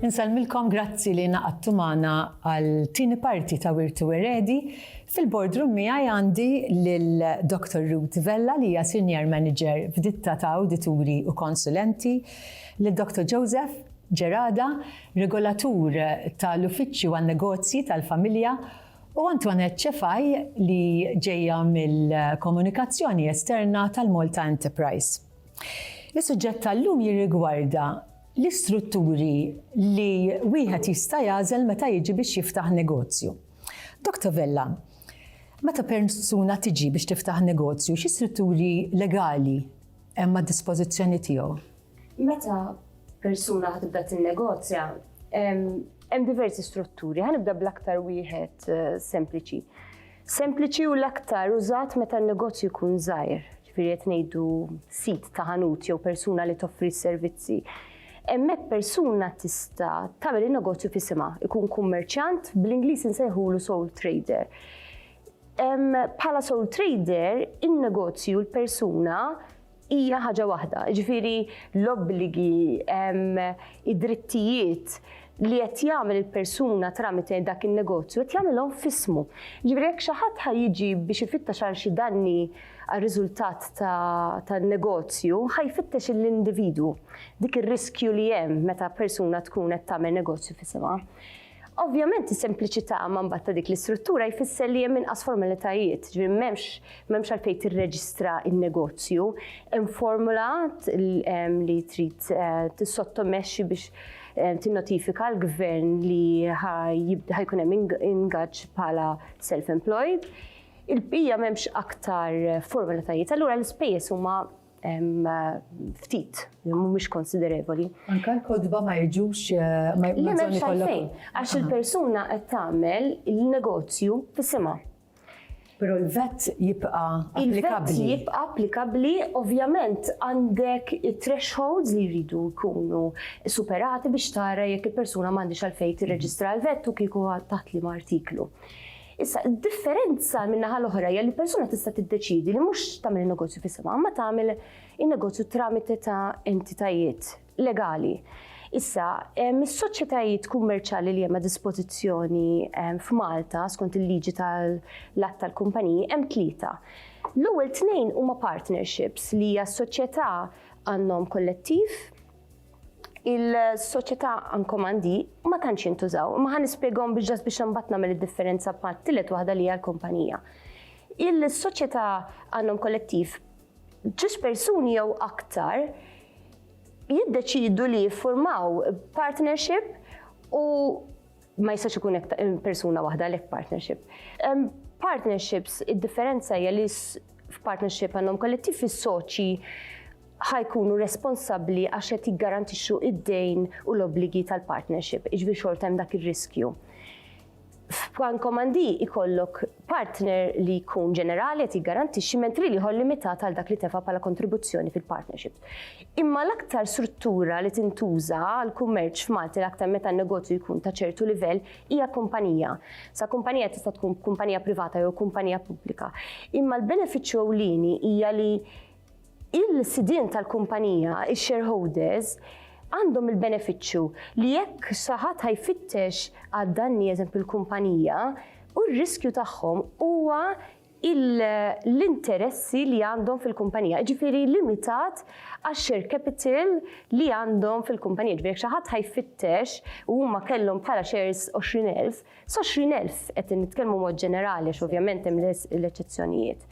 Insalmilkom grazzi li naqattu magħna għal tieni parti ta' Wirt u Eredi. Fil-boardroom miegħi għandi lil Dr. Ruth Vella li hija Senior Manager f'ditta ta' awdituri u konsulenti, lil Dr. Joseph Gerada, regolatur tal-Uffiċċju għan-Negozji tal-Familja, u Antoinette Cefaj li ġejja mill-komunikazzjoni esterna tal-Malta Enterprise. Is-suġġett tal-lum jirrigwarda l-istrutturi li wieħed jista' jagħżel meta jiġi biex jiftaħ negozju. Dr. Vella, meta persuna tiġi biex tiftaħ negozju, xi strutturi legali hemm għad-dispożizzjoni tiegħu? Meta persuna ħatibda tinnegozja, hemm diversi strutturi. Ħanibda bl-aktar wieħed sempliċi. Sempliċi u l-aktar użat meta n-negozju jkun żgħir. Ġifieri qed ngħidu sit ta' ħanut jew persuna li toffri s-servizzi. Hemmhekk persuna tista' tagħmel in-negozju f'isimha, ikun kummerċjant, bl-Ingliż insejħulu sole trader. Bħala sole trader, in-negozju l-persuna hija ħaġa waħda, ġifieri l-obbligi, id-drittijiet li qed jagħmel il-persuna tramite dak in-negozju qed jagħmilhom f'ismu. Ġifieri jekk xi ħadd ħajjiġi biex ifittex għal xi danni għar-riżultat tan-negozju, ħajfittex l-individwu dik ir-riskju li hemm meta persuna tkun qed tagħmel negozju f'isimha. Ovvjament is-sempliċità ma mbagħad ta' dik l-istruttura jfisser li hemm inqas formalitajiet, ġifieri m'hemmx għalfejn tirreġistra n-negozju, hemm formula li trid tissottomexxi biex tinnotifika l-gvern li ħajkun hemm ingaġġ bħala self-employed. Il-bqija m'hemmx aktar formalitajiet, allura l-ispejjeż huma ftit, mhumiex konsiderevoli. Anke l-kodba ma jiġux ma m'hemmx għalfejn, għax il-persuna qed tagħmel il-negozju f'isimha. Però l-vet jibqa' applikabbli. Il-vet jibqa' applikabbli, ovvjament għandek thresholds li jridu jkunu superati biex tara jekk il-persuna m'għandix għalfejn tirreġistra l-vet u kieku taħt liema artiklu. Issa, differenza min-naħa l-oħra hija li persuna tista' tiddeċidi li mhux tagħmel in-negozju f'isimha, ma tagħmel in-negozju tramite ta' entitajiet legali. Issa, mis-soċjetajiet kummerċjali li hemm a dispożizzjoni f'Malta skont il-liġi tal-att tal-kumpaniji hemm tlieta. L-ewwel tnejn huma partnerships li hija soċjetà għandhom kollettiv, il-soċjetà għan komandi ma tantx jintużaw, ma ħan nispjegahom biex imbagħad nagħmel id-differenza bħal tielet waħda li hija l-kumpanija. Il-soċjetà għandhom kollettiv ġiex persuni jew aktar jiddeċidu li jiffurmaw partnership u ma jistax ikun persuna waħda għalhekk partnership. Partnerships, id-differenza hija li f'partnership għandhom kollettiv is-soċi ħajkunu responsabbli għax qed jiggarantixxu id-dejn u l-obbligi tal-partnership, jiġri xorta hemm dak ir-riskju. F'kan komandi ikollok partner li jkun ġenerali qed jiggarantixxi mentri li jħol limitat għal dak li tefa' bħala kontribuzzjoni fil-partnership. Imma l-aktar struttura li tintuża għal kummerċ f'Malta l-aktar meta n-negozju jkun ta' ċertu livell hija kumpanija. Sa kumpanija tista' tkun kumpanija privata jew kumpanija pubblika. Imma l-benefiċċju ewlieni hija li il-sidien tal-kumpanija, il-shareholders, għandhom il-benefiċċju li jekk saħat ħajfittex għad-danni eżempju l-kumpanija u r-riskju tagħhom huwa l-interessi li għandhom fil-kumpanija. Ġifieri limitat għax-share capital li għandhom fil-kumpanija. Ġifieri xaħat ħajfittex u huma kellhom bħala shares 20,000, sa 20,000 qed nitkellmu mod ġenerali għax ovvjament hemm l-eċezzjonijiet.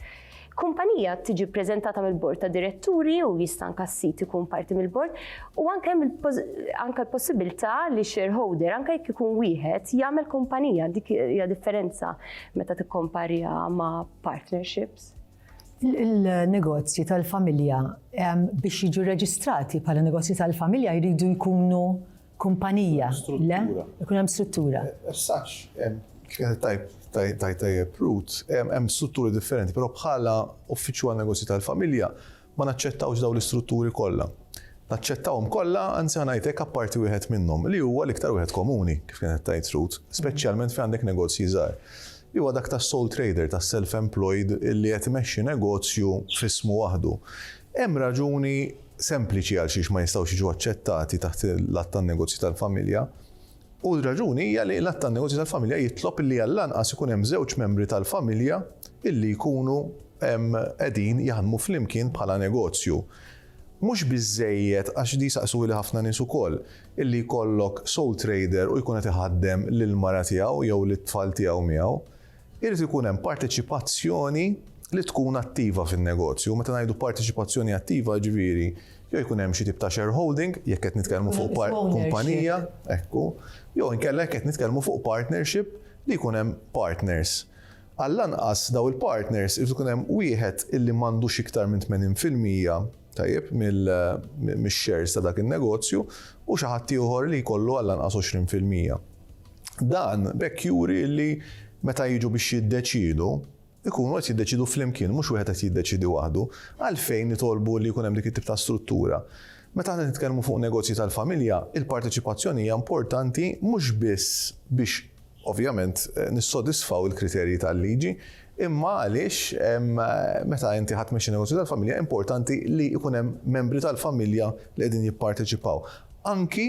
Kumpanija tiġi ppreżentata mill-bord ta' diretturi u jista' anke s-sit ikun parti mill-bord u anke l-possibilità li shareholder anke jekk ikun wieħed jagħmel kumpanija, dik hija differenza meta tikkomparja ma' partnerships. Il-negozji tal-familja biex jiġu reġistrati bħala negozji tal-familja jridu jkunu kumpanija, le? Ikun hemm struttura. Tajjeb Ruth, hemm strutturi differenti, però bħala uffiċċju għan-negozji tal-familja ma naċċettawx dawn l-istrutturi kollha. Naċċettawhom kollha, anzi ngħidlek apparti wieħed minnhom li huwa l-iktar wieħed komuni kif kienet tajt Ruth, speċjalment fejn għandek negozji żgħar. huwa dak tas-sole trader, tas-self-employed illi qed imexxi negozju f'ismu waħdu. Hemm raġuni sempliċi għal xiex ma jistgħux jiġu aċċettati taħt l-att tan-negozju tal-familja. U l-raġuni hija li l-att tan-negozju tal-familja jitlob illi għall-anqas ikun hemm żewġ membri tal-familja illi jkunu qegħdin jaħdmu flimkien bħala negozju. Mhux biżżejjed għax di saqsu li ħafna nies ukoll illi jkollok sole trader u jkun qed iħaddem lill-mara tiegħu jew lit-tfal tiegħu miegħu. Irid ikun hemm parteċipazzjoni li tkun attiva fin-negozju. Meta ngħidu parteċipazzjoni attiva ġifieri jew jkun hemm xi tip ta' shareholding jekk qed nitkellmu fuq kumpanija, ekku, jew inkella jekk qed nitkellmu fuq partnership li jkun hemm partners. Għall-anqas daw il-partners irid ikun hemm wieħed illi m'għandux iktar minn 80% tajjeb mill-shares ta' dak in-negozju u xi ħadd ieħor li jkollu għall-anqas 20%. Dan bekk juri li meta jiġu biex jiddeċidu, ikunu qed jiddeċidu flimkien mhux wieħed qed jiddeċidi waħdu, għalfejn nitolbu li jkun hemm dik it-tip ta' struttura. Meta aħna nitkellmu fuq negozji tal-familja, il-parteċipazzjoni hija importanti mhux biss biex ovvjament nissodisfaw il-kriterji tal-liġi, imma għaliex meta inti ħadd tmexxi negozju tal-familja importanti li jkun hemm membri tal-familja li qegħdin jipparteċipaw. Anki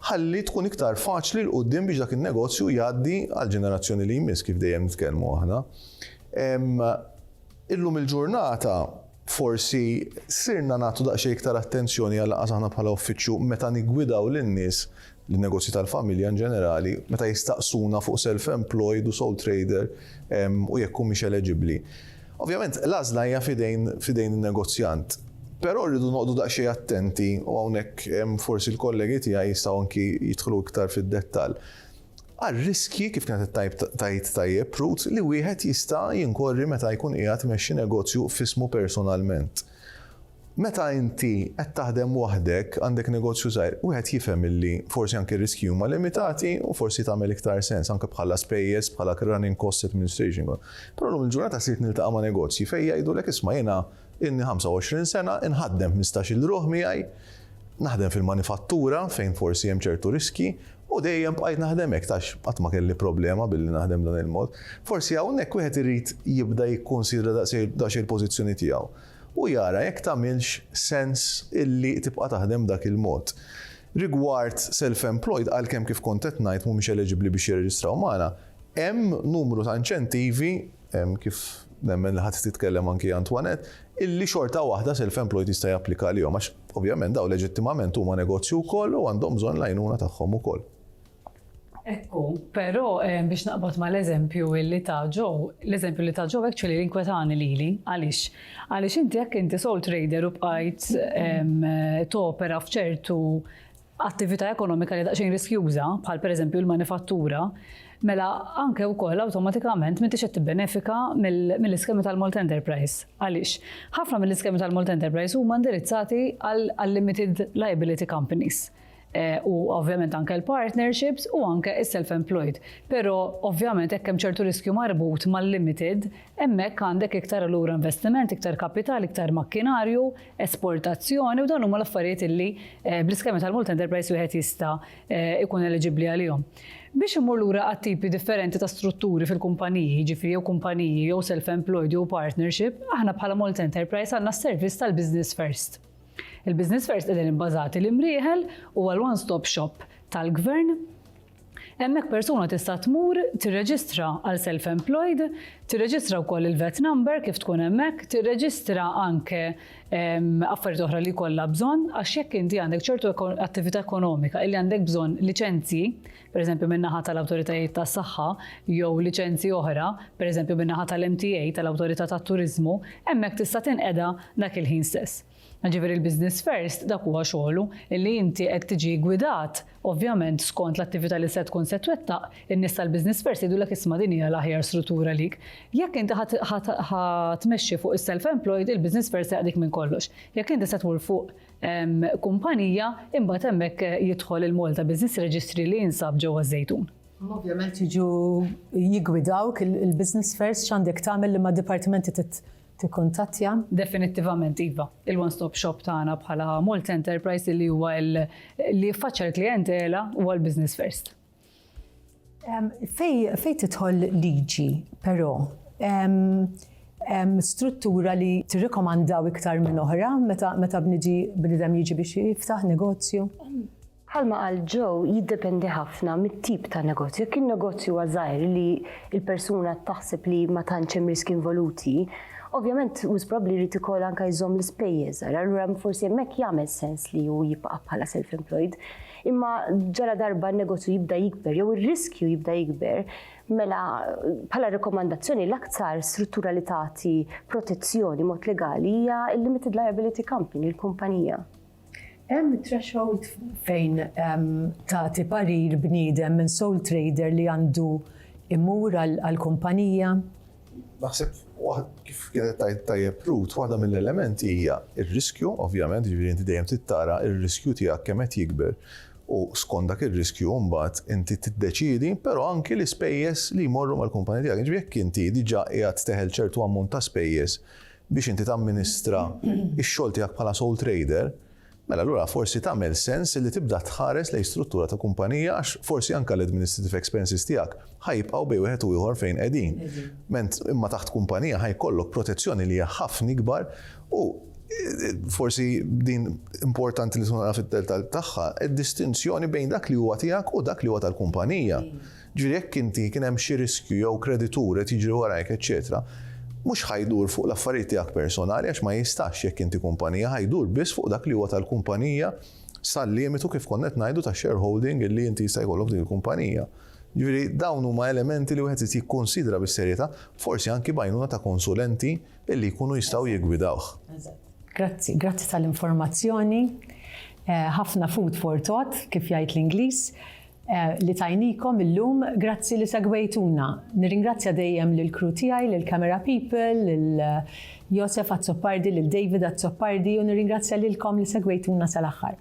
ħalli tkun iktar faċli l qudiem biex dak in-negozju jgħaddi għal ġenerazzjoni li jmiss kif dejjem nitkellmu aħna. Illum il-ġurnata forsi sirna nagħtu daqsxejn iktar attenzjoni għal aħna bħala uffiċċju meta niggwidaw lin-nies l-negozji tal-familja in ġenerali, meta jistaqsuna fuq self-employed u sole trader u jekk mhix eligibbli. Ovvjament l-għażla hija fidejn in-negozjant, però rridu noqogħdu daqsxejn attenti u hawnhekk forsi l-kollegi tiegħi jistgħu anki jidħlu iktar fid-dettall. Għar-riski kif kienet tajt tajjeb Ruth li wieħed jista' jinkorri meta jkun qiegħed imexxi negozju f'ismu personalment. Meta inti qed taħdem waħdek għandek negozju żgħir, wieħed jifhem illi forsi anke r-riskji huma limitati u forsi tagħmel iktar sens anke bħala spejjeż bħala running cost administration. Però llum il-ġurnata sirt niltaqa' ma' negozji fejn jgħidulek isma' jiena inni 25 sena inħaddem 15-il ruħ miegħi, naħdem fil-manifattura fejn forsi hemm ċertu riski u dejjem bqajt naħdem hekk għax qatt ma kelli problema billi naħdem dan il-mod. Forsi hawnhekk wieħed irid jibda jikkunsidra daqsxejn il-pożizzjoni tiegħu. U jara jekk tagħmilx sens illi tibqa' taħdem dak il-mod. Rigward self-employed għalkemm kif kont qed ngħid mhumiex eligibbli biex jirreġistraw magħna, hemm numru ta' inċentivi kif nemmen li ħadd titkellem anki Antoinette, illi xorta waħda self-employed jista' japplika għalihom għax ovvjament daw leġittimament huma negozju wkoll u għandhom bżonn l-għajnuna tagħhom ukoll. Ekku, però biex naqbad ma l-eżempju li ta' Joe, l-eżempju li ta' Joe actually l-inkwetani lili, għaliex inti jekk inti sole trader u bqajt topera f'ċertu attività ekonomika li daqsxejn riskjuża, bħal pereżempju l-manifattura, mela anke wkoll awtomatikament m'intix qed tibbenefika mill-iskemi tal-Malt Enterprise. Għaliex ħafna mill-iskemi tal-Malt Enterprise huma indirizzati għal limited liability companies. U ovvjament anke l-partnerships u anke is-self-employed. Però ovvjament hekk hemm ċertu riskju marbut mal-limited, hemmhekk għandek iktar allura investiment, iktar kapital, iktar makkinarju, esportazzjoni u dan huma l-affarijiet illi bl-iskemi tal-Malt Enterprise wieħed jista' ikun eligibbli għalihom. Biex imur lura għat-tipi differenti ta' strutturi fil-kumpaniji, ġifieri jew kumpaniji jew self-employed jew partnership, aħna bħala Malt Enterprise għandna s-servizz tal-Business First. Il-Business First qegħdin ibbażati l-imrieħel u għal-one-stop shop tal-gvern. Hemmhekk persuna tista' tmur tirreġistra għal self-employed, tirreġistra wkoll il-VAT number kif tkun hemmhekk, tirreġistra anke affarijiet oħra li jkollha bżonn għax jekk inti għandek ċertu attività ekonomika illi għandek bżonn liċenzji, pereżempju min-naħa tal-awtoritajiet tas-saħħa jew liċenzji oħra, pereżempju min-naħa tal-MTA tal-Awtorità tat-Turiżmu, hemmhekk tista' tinqeda dak il-ħin stess. Ġifieri il-Business First dak huwa xogħlu illi inti qed tiġi gwidat ovvjament skont l-attività li se tkun se twettaq, in-nies tal-Business First jgħidulek isma' din hija l-aħjar struttura lik. Jekk inti ħatmexxi fuq is-self-employed, il-Business First jaqdik minn kollox. Jekk inti se tmur fuq kumpanija, imbagħad hemmhekk jidħol il-Malta Business Registry li jinsab ġewwa Żejtun. Ovvjament jiġu jiggwidawk il-Business First x'għandek tagħmel li ma' dipartimenti tikkuntattja? Definittivament iva. Il-one-stop shop tagħna bħala Malt Enterprise li huwa li jiffaċċja l-klijentela huwa l-Business First. Fej tidħol liġi, però struttura li tirrekomandaw iktar minn oħra meta bnidem jiġi biex jiftaħ negozju? Bħalma qal Joe, jiddependi ħafna mit-tip ta' negozju. Jekk in-negozju għażgħir li l-persuna taħseb li ma tantx hemm riski involuti, ovvjament wis probabbli jrid ikoll anke jżomm l-ispejjeż. Allura forsi hemmhekk jagħmel sens li hu jibqa' bħala self-employed. Imma ġara darba n-negozju jibda jikber jew ir-riskju jibda jikber, mela bħala rekomandazzjoni l-aktar struttura li tagħti protezzjoni mod legali hija il-limited liability company, il-kumpanija. Hemm threshold fejn tagħti parir bniedem minn sole trader li għandu imur għall-kumpanija? Naħseb kif kienet tajjeb Ruth, waħda mill-elementi hija ir-riskju, ovvjament, ġifieri inti dejjem tittara ir-riskju tiegħek kemm qed jikber u skont dak ir-riskju mbagħad inti tiddeċiedi, però anki l-ispejjeż li jmorru mal-kumpanija tiegħek. Ġifieri jekk inti diġà qiegħed teħel ċertu ammont ta' spejjeż biex inti tamministra x-xogħol tiegħek bħala sole trader, mela allura forsi tagħmel sens li tibda tħares lejn struttura ta' kumpanija għax forsi anke l-administrative expenses tiegħek ħajbqgħu bej wieħed u ieħor fejn qegħdin. Ment imma taħt kumpanija ħajkollok protezzjoni li hija ħafna ikbar u forsi din importanti li tkun fit-teltal tagħha id-distinzjoni bejn dak li huwa tiegħek u dak li huwa tal-kumpanija. Ġifieri jekk inti kien hemm xi riskju jew kreditur qed jiġri warajk, eċċetera, mhux ħajdur fuq l-affarijiet tiegħek personali għax ma jistax jekk inti kumpanija, ħajdur biss fuq dak li huwa tal-kumpanija sal-limitu kif konna qed ngħidu ta' shareholding illi inti jista' jkollok din il-kumpanija. Ġifieri dawn huma elementi li wieħed irid jikkonsidra bis-serjetà, forsi anki bajnuna ta' konsulenti illi jkunu jistgħu jiggwidawh. Grazzi tal-informazzjoni. Ħafna food for thought, kif jgħid l-Ingliż. Li tajnikom illum, grazzi li segwejtuna. Nirringrazzja dejjem lill-crew tiegħi, lill-camera people, lill-Josef Azzopardi, lill-David Azzopardi u nirringrazzja lilkom li segwejtuna sal-aħħar.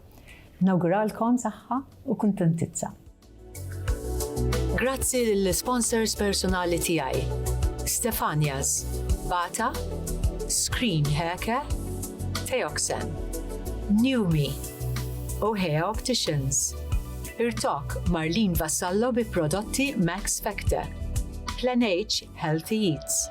Nawguralkom saħħa u kuntentizza. Grazzi lill-sponsors personali tiegħi. Stefanias, Bata, Screen Hacker, Teoxen, Newme, O'Hare Opticians, Irtok Marlene Vassallo bi prodotti Max Factor, Plan H Healthy Eats.